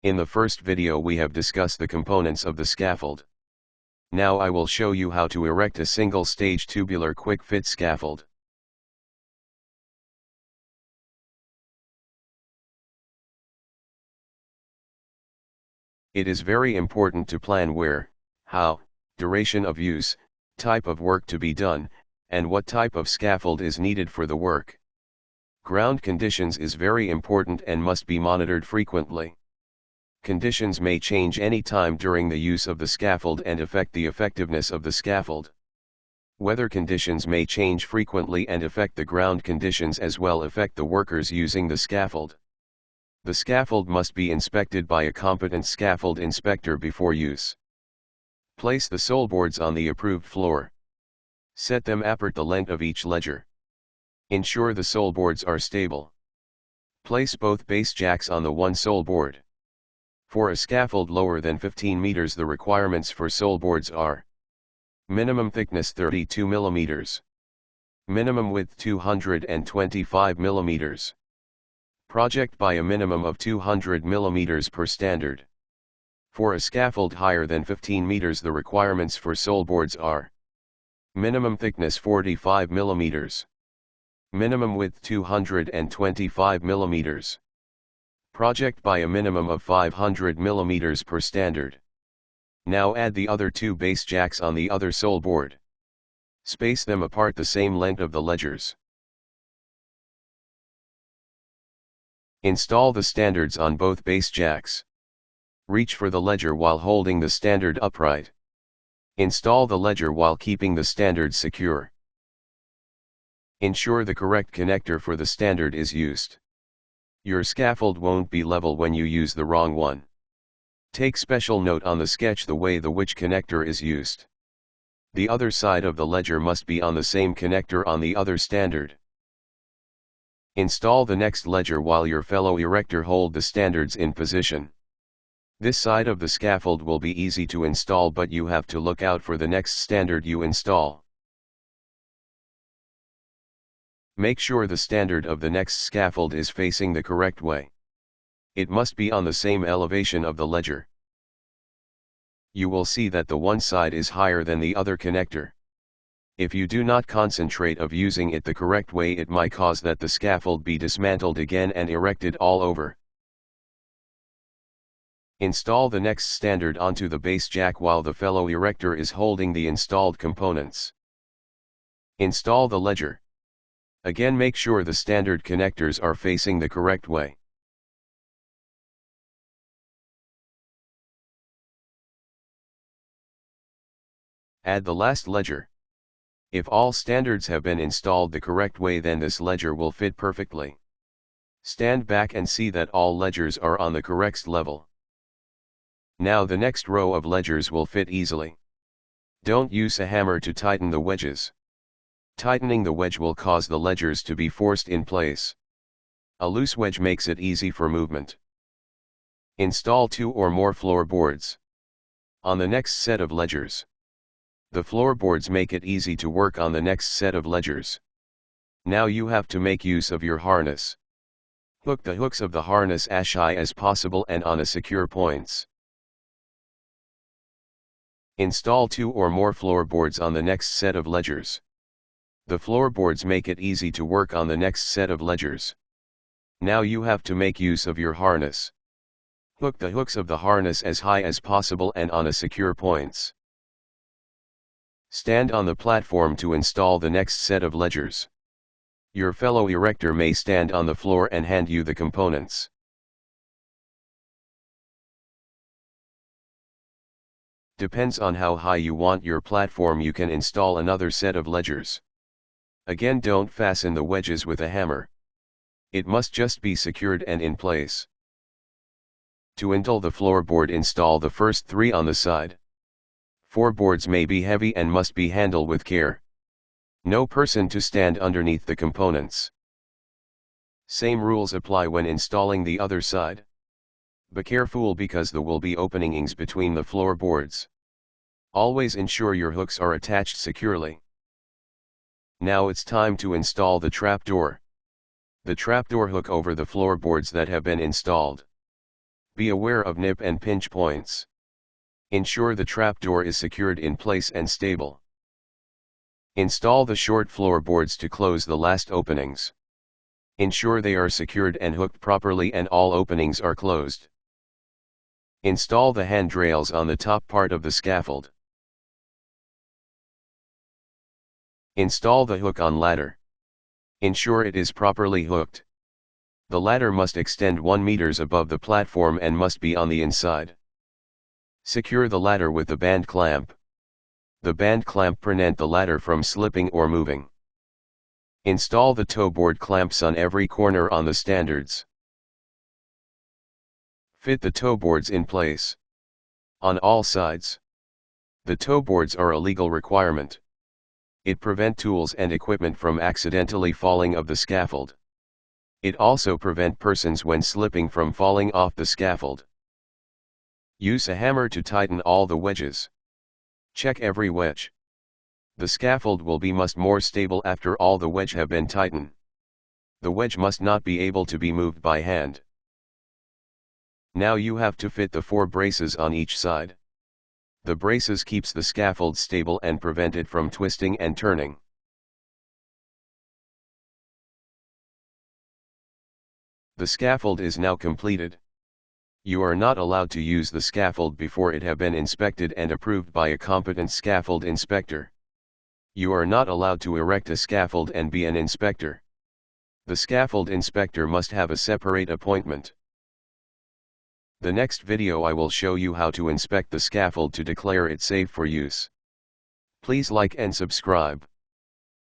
In the first video we have discussed the components of the scaffold. Now I will show you how to erect a single-stage tubular quick-fit scaffold. It is very important to plan where, how, duration of use, type of work to be done, and what type of scaffold is needed for the work. Ground conditions is very important and must be monitored frequently. Conditions may change any time during the use of the scaffold and affect the effectiveness of the scaffold. Weather conditions may change frequently and affect the ground conditions as well affect the workers using the scaffold. The scaffold must be inspected by a competent scaffold inspector before use. Place the sole boards on the approved floor. Set them apart the length of each ledger. Ensure the sole boards are stable. Place both base jacks on the one sole board. For a scaffold lower than 15 meters, the requirements for sole boards are: minimum thickness 32 millimeters, minimum width 225 millimeters. Project by a minimum of 200 millimeters per standard. For a scaffold higher than 15 meters, the requirements for sole boards are: minimum thickness 45 millimeters, minimum width 225 millimeters. Project by a minimum of 500 millimeters per standard. Now add the other two base jacks on the other sole board. Space them apart the same length of the ledgers. Install the standards on both base jacks. Reach for the ledger while holding the standard upright. Install the ledger while keeping the standard secure. Ensure the correct connector for the standard is used. Your scaffold won't be level when you use the wrong one. Take special note on the sketch the way the which connector is used. The other side of the ledger must be on the same connector on the other standard. Install the next ledger while your fellow erector hold the standards in position. This side of the scaffold will be easy to install, but you have to look out for the next standard you install. Make sure the standard of the next scaffold is facing the correct way. It must be on the same elevation of the ledger. You will see that the one side is higher than the other connector. If you do not concentrate of using it the correct way, it might cause that the scaffold be dismantled again and erected all over. Install the next standard onto the base jack while the fellow erector is holding the installed components. Install the ledger. Again, make sure the standard connectors are facing the correct way. Add the last ledger. If all standards have been installed the correct way, then this ledger will fit perfectly. Stand back and see that all ledgers are on the correct level. Now the next row of ledgers will fit easily. Don't use a hammer to tighten the wedges. Tightening the wedge will cause the ledgers to be forced in place. A loose wedge makes it easy for movement. Install 2 or more floorboards on the next set of ledgers. The floorboards make it easy to work on the next set of ledgers. Now you have to make use of your harness. Hook the hooks of the harness as high as possible and on a secure points. Install 2 or more floorboards on the next set of ledgers. The floorboards make it easy to work on the next set of ledgers. Now you have to make use of your harness. Hook the hooks of the harness as high as possible and on a secure points. Stand on the platform to install the next set of ledgers. Your fellow erector may stand on the floor and hand you the components. Depends on how high you want your platform, you can install another set of ledgers. Again, don't fasten the wedges with a hammer. It must just be secured and in place. To install the floorboard, install the first 3 on the side. 4 boards may be heavy and must be handled with care. No person to stand underneath the components. Same rules apply when installing the other side. Be careful because there will be openings between the floorboards. Always ensure your hooks are attached securely. Now it's time to install the trapdoor. The trapdoor hook over the floorboards that have been installed. Be aware of nip and pinch points. Ensure the trapdoor is secured in place and stable. Install the short floorboards to close the last openings. Ensure they are secured and hooked properly and all openings are closed. Install the handrails on the top part of the scaffold. Install the hook-on ladder. Ensure it is properly hooked. The ladder must extend 1 meters above the platform and must be on the inside. Secure the ladder with the band clamp. The band clamp prevent the ladder from slipping or moving. Install the toe board clamps on every corner on the standards. Fit the toe boards in place. On all sides. The toe boards are a legal requirement. It prevent tools and equipment from accidentally falling off the scaffold. It also prevent persons when slipping from falling off the scaffold. Use a hammer to tighten all the wedges. Check every wedge. The scaffold will be more stable after all the wedge have been tightened. The wedge must not be able to be moved by hand. Now you have to fit the 4 braces on each side. The braces keeps the scaffold stable and prevent it from twisting and turning. The scaffold is now completed. You are not allowed to use the scaffold before it have been inspected and approved by a competent scaffold inspector. You are not allowed to erect a scaffold and be an inspector. The scaffold inspector must have a separate appointment. The next video I will show you how to inspect the scaffold to declare it safe for use. Please like and subscribe.